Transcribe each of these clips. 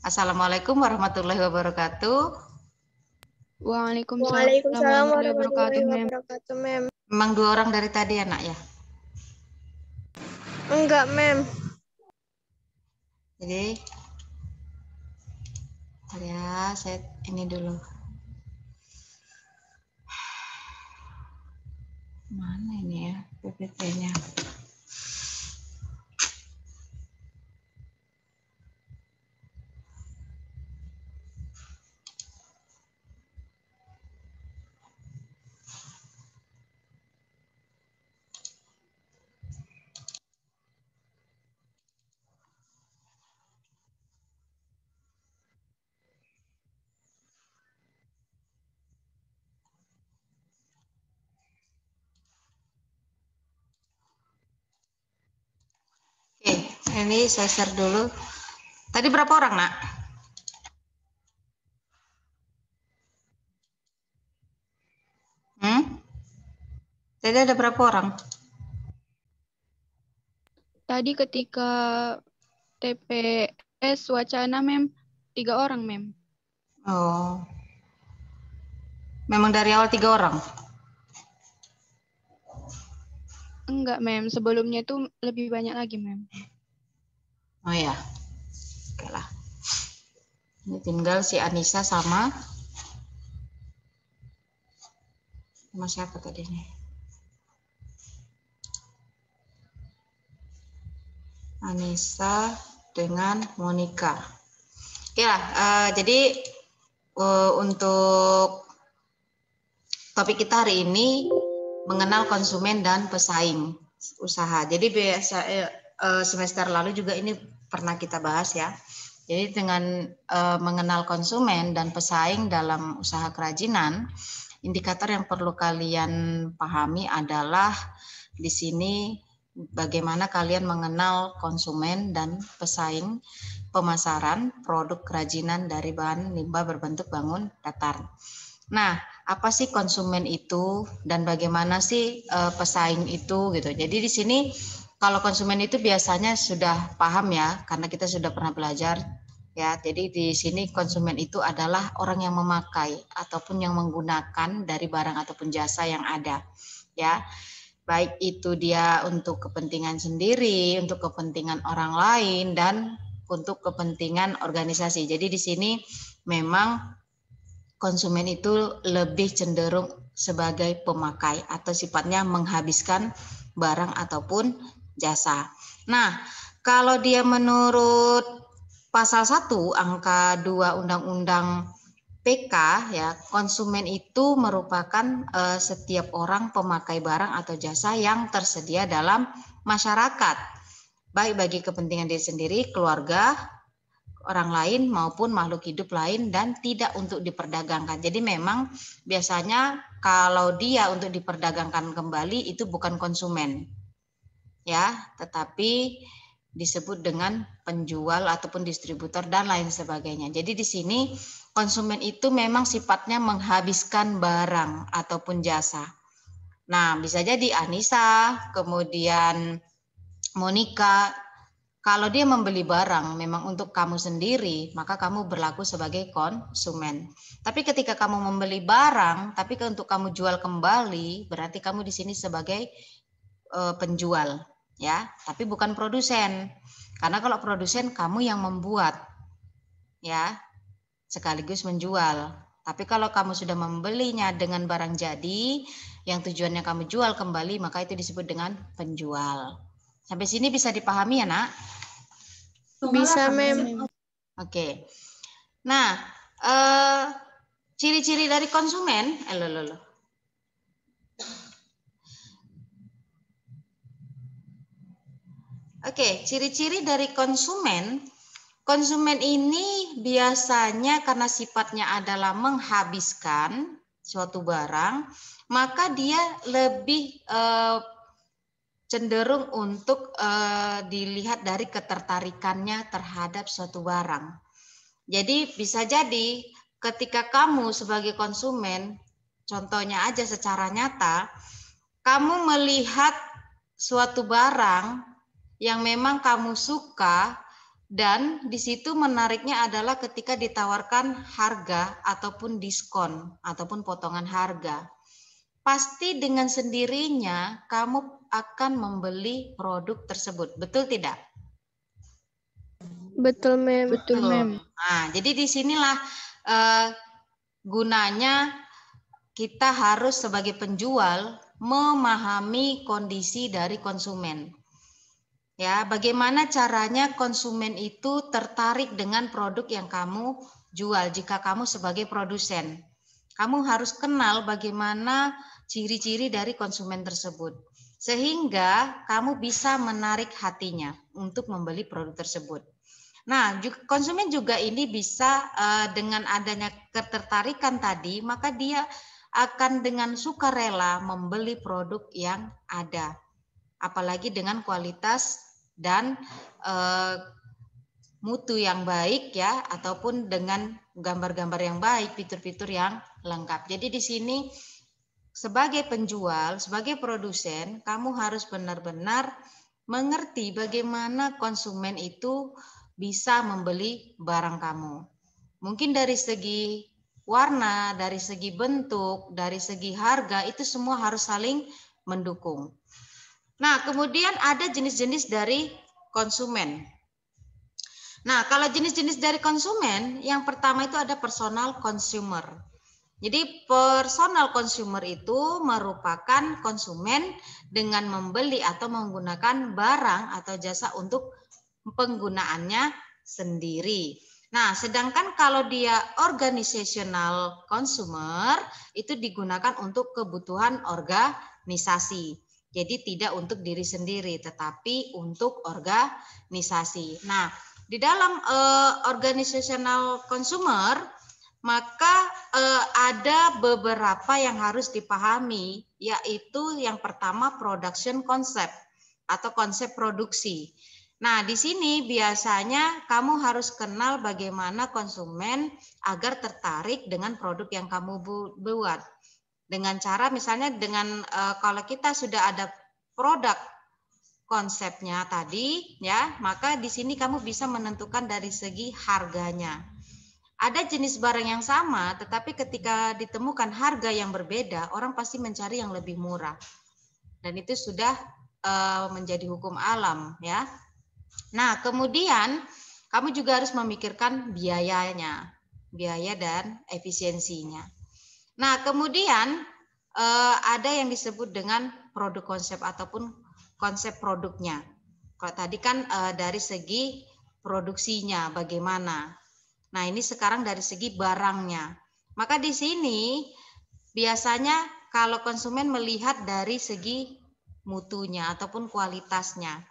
Assalamualaikum warahmatullahi wabarakatuh. Waalaikumsalam Waalaikumsalam warahmatullahi warahmatullahi wabarakatuh, Mem. wabarakatuh, Mem. Memang 2 orang dari tadi ya, Nak ya? Enggak, Mem. Jadi, ya, saya ini dulu. Mana ini ya PPT-nya? Oke, ini saya share dulu. Tadi berapa orang, Nak? Tadi ada berapa orang? Tadi ketika TPS wacana, Mem, 3 orang, Mem. Oh, memang dari awal 3 orang? Enggak, Mem. Sebelumnya itu lebih banyak lagi, Mem. Oh ya, oke lah. Ini tinggal si Anissa sama siapa tadi nih? Anissa dengan Monica. Ya, jadi untuk topik kita hari ini mengenal konsumen dan pesaing usaha. Jadi semester lalu juga ini pernah kita bahas ya. Jadi dengan mengenal konsumen dan pesaing dalam usaha kerajinan, indikator yang perlu kalian pahami adalah di sini bagaimana kalian mengenal konsumen dan pesaing pemasaran produk kerajinan dari bahan limbah berbentuk bangun datar. Nah, apa sih konsumen itu dan bagaimana sih pesaing itu gitu. Jadi di sini kalau konsumen itu biasanya sudah paham ya, karena kita sudah pernah belajar ya. Jadi di sini konsumen itu adalah orang yang memakai ataupun yang menggunakan dari barang ataupun jasa yang ada ya. Baik itu dia untuk kepentingan sendiri, untuk kepentingan orang lain dan untuk kepentingan organisasi. Jadi di sini memang konsumen itu lebih cenderung sebagai pemakai atau sifatnya menghabiskan barang ataupun jasa. Nah, kalau dia menurut pasal 1 angka 2 Undang-Undang PK ya, konsumen itu merupakan setiap orang pemakai barang atau jasa yang tersedia dalam masyarakat, baik bagi kepentingan diri sendiri, keluarga, orang lain maupun makhluk hidup lain dan tidak untuk diperdagangkan. Jadi memang biasanya kalau dia untuk diperdagangkan kembali itu bukan konsumen. Ya, tetapi disebut dengan penjual ataupun distributor dan lain sebagainya. Jadi di sini konsumen itu memang sifatnya menghabiskan barang ataupun jasa. Nah, bisa jadi Anissa, kemudian Monica. Kalau dia membeli barang memang untuk kamu sendiri, maka kamu berlaku sebagai konsumen. Tapi ketika kamu membeli barang, tapi untuk kamu jual kembali, berarti kamu di sini sebagai penjual, ya. Tapi bukan produsen. Karena kalau produsen kamu yang membuat, ya, sekaligus menjual. Tapi kalau kamu sudah membelinya dengan barang jadi, yang tujuannya kamu jual kembali, maka itu disebut dengan penjual. Sampai sini bisa dipahami ya, Nak? Bisa, Mem. Oke. Nah, ciri-ciri dari konsumen, Oke, ciri-ciri dari konsumen. Konsumen ini biasanya karena sifatnya adalah menghabiskan suatu barang, maka dia lebih cenderung untuk dilihat dari ketertarikannya terhadap suatu barang. Jadi bisa jadi ketika kamu sebagai konsumen, contohnya aja secara nyata, kamu melihat suatu barang yang memang kamu suka Dan di situ menariknya adalah ketika ditawarkan harga ataupun diskon ataupun potongan harga. Pasti dengan sendirinya kamu akan membeli produk tersebut. Betul tidak? Betul, Mem. Betul, Mem. Nah, jadi disinilah gunanya kita harus sebagai penjual memahami kondisi dari konsumen. Ya, bagaimana caranya konsumen itu tertarik dengan produk yang kamu jual jika kamu sebagai produsen. Kamu harus kenal bagaimana ciri-ciri dari konsumen tersebut. Sehingga kamu bisa menarik hatinya untuk membeli produk tersebut. Nah, konsumen juga ini bisa dengan adanya ketertarikan tadi, maka dia akan dengan sukarela membeli produk yang ada. Apalagi dengan kualitas dan mutu yang baik ya, ataupun dengan gambar-gambar yang baik, fitur-fitur yang lengkap. Jadi di sini sebagai penjual, sebagai produsen, kamu harus benar-benar mengerti bagaimana konsumen itu bisa membeli barang kamu. Mungkin dari segi warna, dari segi bentuk, dari segi harga, itu semua harus saling mendukung. Nah, kemudian ada jenis-jenis dari konsumen. Nah, kalau jenis-jenis dari konsumen, yang pertama itu ada personal consumer. Jadi personal consumer itu merupakan konsumen dengan membeli atau menggunakan barang atau jasa untuk penggunaannya sendiri. Nah, sedangkan kalau dia organizational consumer itu digunakan untuk kebutuhan organisasi. Jadi tidak untuk diri sendiri, tetapi untuk organisasi. Nah, di dalam organizational consumer, maka ada beberapa yang harus dipahami, yaitu yang pertama production concept atau konsep produksi. Nah, di sini biasanya kamu harus kenal bagaimana konsumen agar tertarik dengan produk yang kamu buat. Dengan cara misalnya dengan kalau kita sudah ada produk konsepnya tadi ya, maka di sini kamu bisa menentukan dari segi harganya. Ada jenis barang yang sama, tetapi ketika ditemukan harga yang berbeda, orang pasti mencari yang lebih murah. Dan itu sudah menjadi hukum alam ya. Nah, kemudian kamu juga harus memikirkan biayanya, biaya dan efisiensinya. Nah, kemudian ada yang disebut dengan produk konsep ataupun konsep produknya. Kalau tadi kan dari segi produksinya bagaimana. Nah, ini sekarang dari segi barangnya. Maka di sini biasanya kalau konsumen melihat dari segi mutunya ataupun kualitasnya.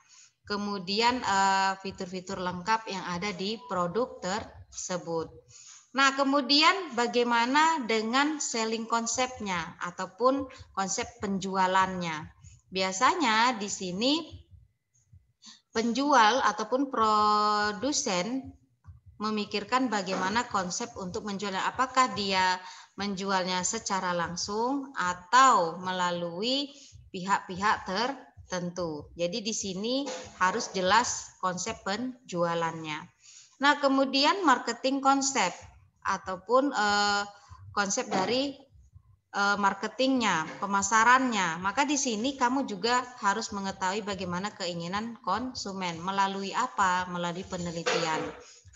Kemudian fitur-fitur lengkap yang ada di produk tersebut. Nah, kemudian bagaimana dengan selling konsepnya ataupun konsep penjualannya? Biasanya di sini penjual ataupun produsen memikirkan bagaimana konsep untuk menjualnya. Apakah dia menjualnya secara langsung atau melalui pihak-pihak tertentu. Jadi di sini harus jelas konsep penjualannya. Nah, kemudian marketing konsep ataupun konsep dari marketingnya, pemasarannya. Maka di sini kamu juga harus mengetahui bagaimana keinginan konsumen. Melalui apa? Melalui penelitian,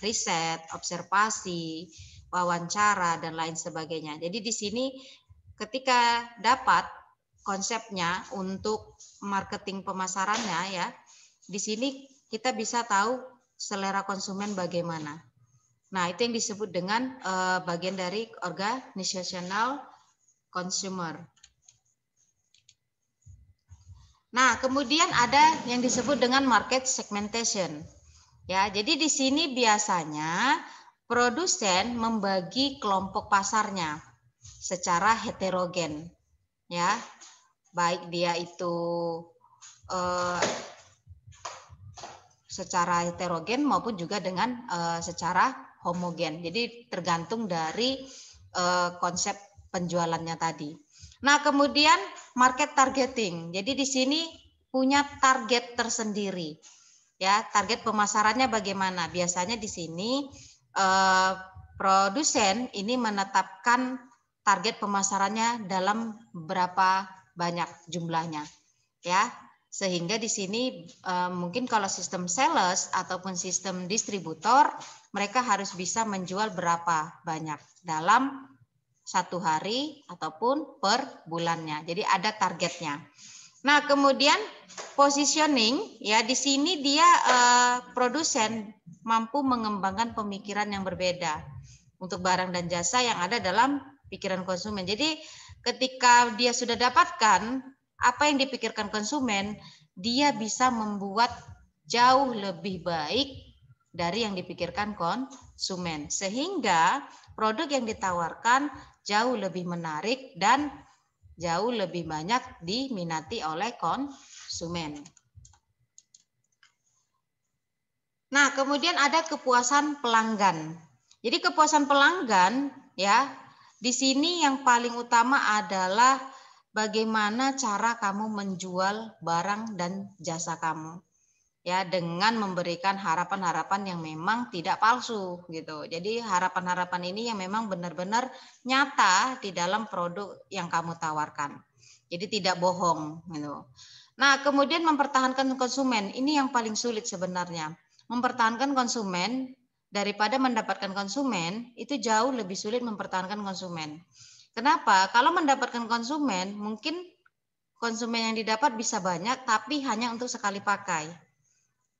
riset, observasi, wawancara, dan lain sebagainya. Jadi di sini ketika dapat konsepnya untuk marketing pemasarannya ya, di sini kita bisa tahu selera konsumen bagaimana. Nah, itu yang disebut dengan bagian dari organizational consumer. Nah, kemudian ada yang disebut dengan market segmentation. Ya, jadi di sini biasanya produsen membagi kelompok pasarnya secara heterogen. Ya, baik dia itu secara heterogen maupun juga dengan secara homogen. Jadi tergantung dari konsep penjualannya tadi. Nah, kemudian market targeting. Jadi di sini punya target tersendiri. Ya, target pemasarannya bagaimana? Biasanya di sini produsen ini menetapkan target pemasarannya dalam berapa banyak jumlahnya, ya. Sehingga di sini mungkin kalau sistem sales ataupun sistem distributor, mereka harus bisa menjual berapa banyak dalam satu hari ataupun per bulannya. Jadi ada targetnya. Nah, kemudian positioning, ya di sini dia produsen mampu mengembangkan pemikiran yang berbeda untuk barang dan jasa yang ada dalam pikiran konsumen. Jadi ketika dia sudah dapatkan apa yang dipikirkan konsumen, dia bisa membuat jauh lebih baik dari yang dipikirkan konsumen. Sehingga produk yang ditawarkan jauh lebih menarik dan jauh lebih banyak diminati oleh konsumen. Nah, kemudian ada kepuasan pelanggan. Jadi kepuasan pelanggan ya, di sini yang paling utama adalah bagaimana cara kamu menjual barang dan jasa kamu. Ya, dengan memberikan harapan-harapan yang memang tidak palsu gitu. Jadi harapan-harapan ini yang memang benar-benar nyata di dalam produk yang kamu tawarkan. Jadi tidak bohong gitu. Nah, kemudian mempertahankan konsumen, ini yang paling sulit sebenarnya. Mempertahankan konsumen daripada mendapatkan konsumen itu jauh lebih sulit mempertahankan konsumen. Kenapa? Kalau mendapatkan konsumen, mungkin konsumen yang didapat bisa banyak tapi hanya untuk sekali pakai.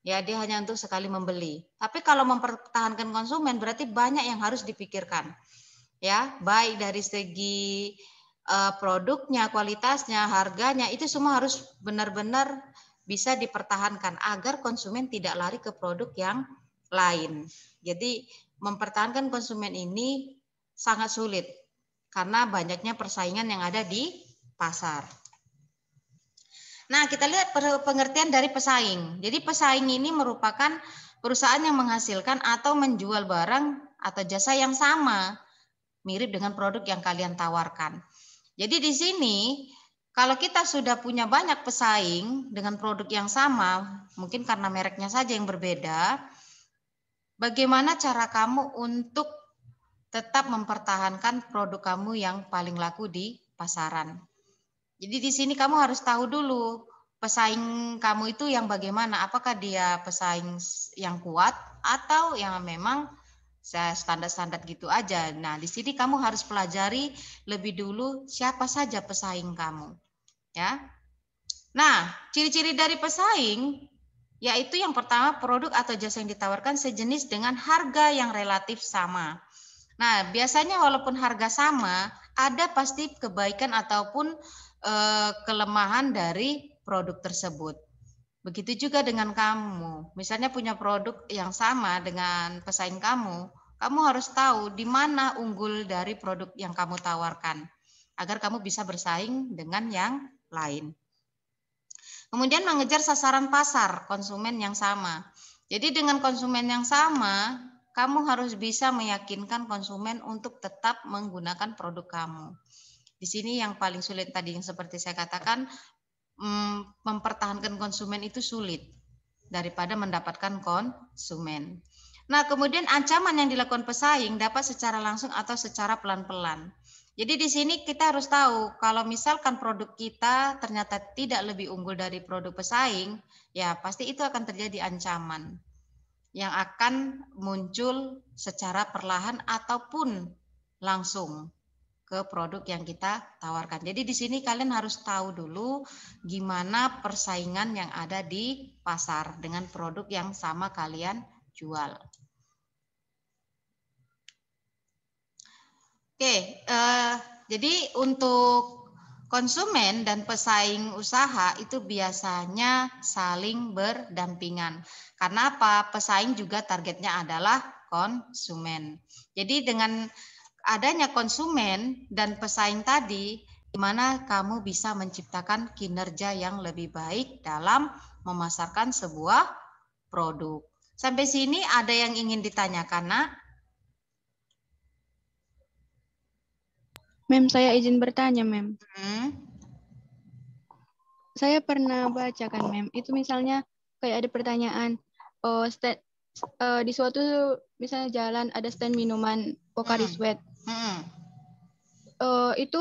Ya, dia hanya untuk sekali membeli. Tapi kalau mempertahankan konsumen berarti banyak yang harus dipikirkan. Ya, baik dari segi produknya, kualitasnya, harganya, itu semua harus benar-benar bisa dipertahankan agar konsumen tidak lari ke produk yang lain. Jadi, mempertahankan konsumen ini sangat sulit karena banyaknya persaingan yang ada di pasar. Nah, kita lihat pengertian dari pesaing. Jadi pesaing ini merupakan perusahaan yang menghasilkan atau menjual barang atau jasa yang sama, mirip dengan produk yang kalian tawarkan. Jadi di sini, kalau kita sudah punya banyak pesaing dengan produk yang sama, mungkin karena mereknya saja yang berbeda, bagaimana cara kamu untuk tetap mempertahankan produk kamu yang paling laku di pasaran? Jadi di sini kamu harus tahu dulu pesaing kamu itu yang bagaimana, apakah dia pesaing yang kuat atau yang memang standar-standar gitu aja. Nah, di sini kamu harus pelajari lebih dulu siapa saja pesaing kamu, ya. Nah, ciri-ciri dari pesaing yaitu yang pertama produk atau jasa yang ditawarkan sejenis dengan harga yang relatif sama. Nah, biasanya walaupun harga sama, ada pasti kebaikan ataupun kelemahan dari produk tersebut. Begitu juga dengan kamu. Misalnya punya produk yang sama dengan pesaing kamu, kamu harus tahu di mana unggul dari produk yang kamu tawarkan agar kamu bisa bersaing dengan yang lain. Kemudian mengejar sasaran pasar konsumen yang sama. Jadi dengan konsumen yang sama, kamu harus bisa meyakinkan konsumen untuk tetap menggunakan produk kamu. Di sini yang paling sulit tadi yang seperti saya katakan, mempertahankan konsumen itu sulit daripada mendapatkan konsumen. Nah, kemudian ancaman yang dilakukan pesaing dapat secara langsung atau secara pelan-pelan. Jadi di sini kita harus tahu kalau misalkan produk kita ternyata tidak lebih unggul dari produk pesaing, ya pasti itu akan terjadi ancaman yang akan muncul secara perlahan ataupun langsung ke produk yang kita tawarkan. Jadi di sini kalian harus tahu dulu gimana persaingan yang ada di pasar dengan produk yang sama kalian jual. Oke, jadi untuk konsumen dan pesaing usaha itu biasanya saling berdampingan. Karena apa? Pesaing juga targetnya adalah konsumen. Jadi dengan adanya konsumen dan pesaing tadi, di mana kamu bisa menciptakan kinerja yang lebih baik dalam memasarkan sebuah produk. Sampai sini ada yang ingin ditanyakan, Nak? Mem, saya izin bertanya, Mem. Saya pernah baca kan, Mem. Itu misalnya kayak ada pertanyaan, stand di suatu misalnya jalan ada stand minuman Pocari Sweat. Itu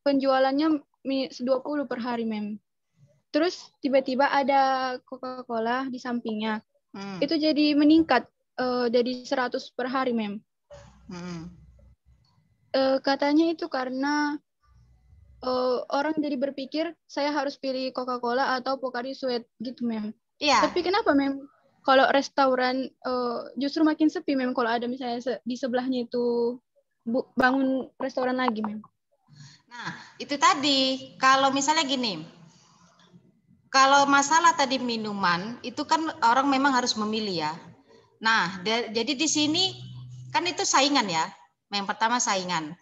penjualannya 20 per hari, Mem. Terus tiba-tiba ada Coca-Cola di sampingnya. Itu jadi meningkat jadi 100 per hari, Mem. Katanya itu karena orang jadi berpikir saya harus pilih Coca-Cola atau Pocari Sweat gitu, Mem. Iya. Tapi kenapa, Mem? Kalau restoran justru makin sepi, Mem, kalau ada misalnya di sebelahnya itu bangun restoran lagi, Mem. Nah, itu tadi. Kalau misalnya gini, kalau masalah tadi minuman, itu kan orang memang harus memilih ya. Nah, jadi di sini kan itu saingan ya. Yang pertama saingan.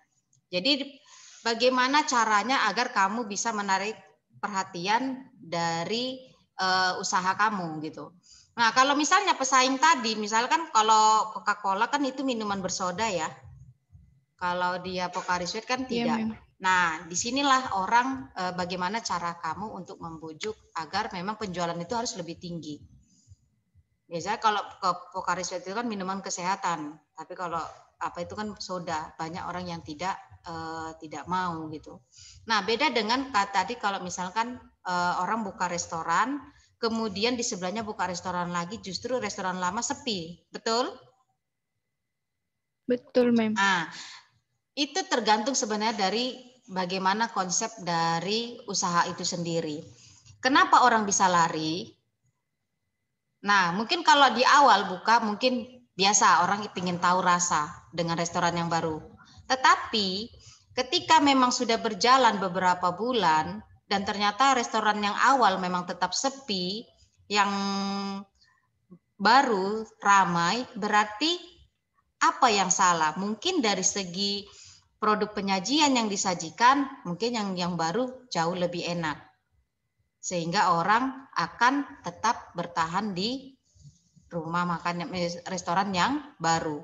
Jadi bagaimana caranya agar kamu bisa menarik perhatian dari usaha kamu gitu. Nah, kalau misalnya pesaing tadi, misalkan kalau Coca-Cola kan itu minuman bersoda ya. Kalau dia Pocari Sweat kan tidak. Iya, nah, disinilah orang bagaimana cara kamu untuk membujuk agar memang penjualan itu harus lebih tinggi. Biasanya kalau Pocari Sweat itu kan minuman kesehatan, tapi kalau apa itu kan soda, banyak orang yang tidak mau gitu. Nah, beda dengan tadi kalau misalkan orang buka restoran, kemudian di sebelahnya buka restoran lagi, justru restoran lama sepi, betul? Betul, Mem. Nah, itu tergantung sebenarnya dari bagaimana konsep dari usaha itu sendiri. Kenapa orang bisa lari? Nah, mungkin kalau di awal buka mungkin biasa orang ingin tahu rasa dengan restoran yang baru. Tetapi ketika memang sudah berjalan beberapa bulan dan ternyata restoran yang awal memang tetap sepi, yang baru ramai, berarti apa yang salah? Mungkin dari segi produk penyajian yang disajikan, mungkin yang baru jauh lebih enak. Sehingga orang akan tetap bertahan di rumah makan restoran yang baru.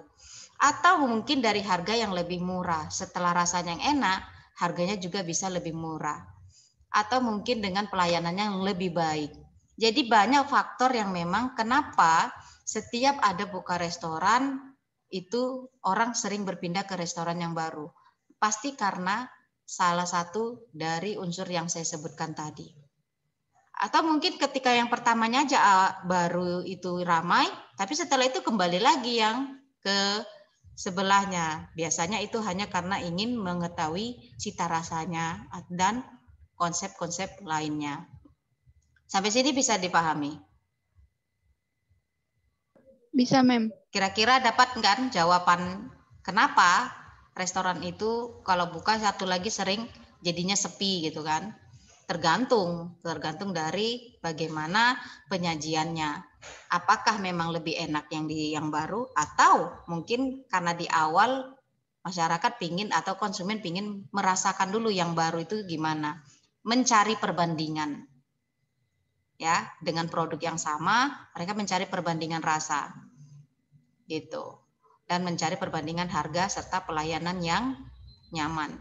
Atau mungkin dari harga yang lebih murah. Setelah rasanya yang enak, harganya juga bisa lebih murah. Atau mungkin dengan pelayanan yang lebih baik. Jadi banyak faktor yang memang kenapa setiap ada buka restoran, itu orang sering berpindah ke restoran yang baru. Pasti karena salah satu dari unsur yang saya sebutkan tadi. Atau mungkin ketika yang pertamanya aja baru itu ramai, tapi setelah itu kembali lagi yang ke sebelahnya. Biasanya itu hanya karena ingin mengetahui cita rasanya dan konsep-konsep lainnya. Sampai sini bisa dipahami? Bisa, Mem. Kira-kira dapat kan jawaban kenapa restoran itu kalau buka satu lagi sering jadinya sepi gitu kan? Tergantung dari bagaimana penyajiannya. Apakah memang lebih enak yang baru atau mungkin karena di awal masyarakat pingin atau konsumen pingin merasakan dulu yang baru itu gimana, mencari perbandingan. Ya, dengan produk yang sama, mereka mencari perbandingan rasa. Gitu. Dan mencari perbandingan harga serta pelayanan yang nyaman.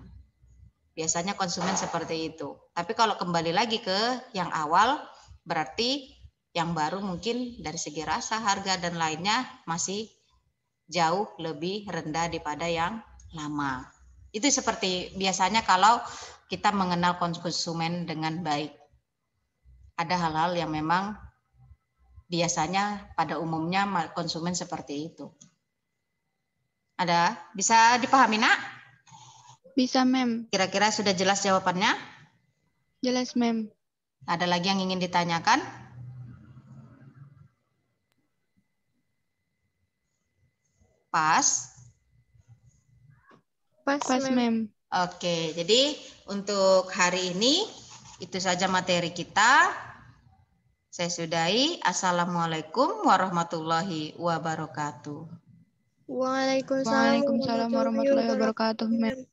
Biasanya konsumen seperti itu. Tapi kalau kembali lagi ke yang awal, berarti yang baru mungkin dari segi rasa, harga, dan lainnya masih jauh lebih rendah daripada yang lama. Itu seperti biasanya kalau kita mengenal konsumen dengan baik. Ada hal-hal yang memang biasanya pada umumnya konsumen seperti itu. Ada? Bisa dipahami, Nak? Bisa, Mem. Kira-kira sudah jelas jawabannya? Jelas, Mem. Ada lagi yang ingin ditanyakan? Pas? Pas, Mem. Oke, jadi untuk hari ini itu saja materi kita. Saya sudahi. Assalamualaikum warahmatullahi wabarakatuh. Waalaikumsalam Waalaikumsalam warahmatullahi wabarakatuh, Mem.